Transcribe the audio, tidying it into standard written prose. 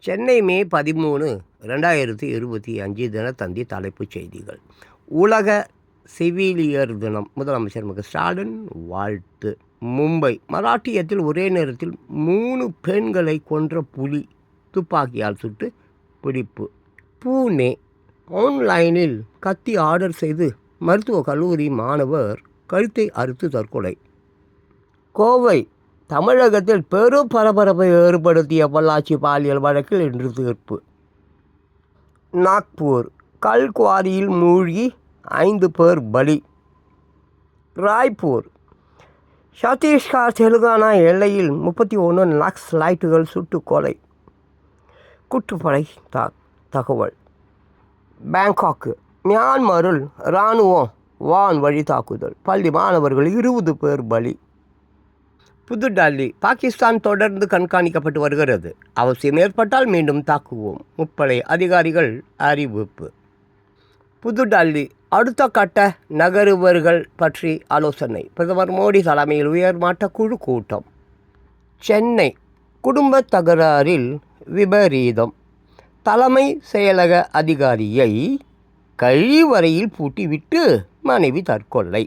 சென்னை மே 13, 2025 தினத்தந்தி தலைப்புச் செய்திகள். உலக செவிலியர் தினம். முதலமைச்சர் மு க ஸ்டாலின் வாழ்த்து. மும்பை மராட்டியத்தில் ஒரே நேரத்தில் 3 பெண்களை கொன்ற புலி துப்பாக்கியால் சுட்டு பிடிப்பு. பூனே ஆன்லைனில் கத்தி ஆர்டர் செய்து மருத்துவக் கல்லூரி மாணவர் கழுத்தை அறுத்து தற்கொலை. கோவை தமிழகத்தில் பெரும் பரபரப்பை ஏற்படுத்திய பொள்ளாச்சி பாலியல் வழக்கில் இன்று தீர்ப்பு. நாக்பூர் கல்குவாரியில் மூழ்கி 5 பேர் பலி. ராய்ப்பூர் சத்தீஸ்கர் தெலுங்கானா எல்லையில் 31 நக்சலைட்டுகள் சுட்டுக் கொலை. குற்றுப்படை தகவல். பேங்காக் மியான்மரில் இராணுவம் வான் வழி தாக்குதல். பள்ளி மாணவர்கள் 20 பேர் பலி. புதுடெல்லி பாகிஸ்தான் தொடர்ந்து கண்காணிக்கப்பட்டு வருகிறது. அவசியம் ஏற்பட்டால் மீண்டும் தாக்குவோம். முப்படை அதிகாரிகள் அறிவிப்பு. புதுடெல்லி அடுத்த கட்ட நகர்வுகள் பற்றி ஆலோசனை. பிரதமர் மோடி தலைமையில் உயர்மட்ட குழு கூட்டம். சென்னை குடும்ப தகராறில் விபரீதம். தலைமை செயலக அதிகாரியை கழிவறையில் பூட்டிவிட்டு மனைவி தற்கொலை.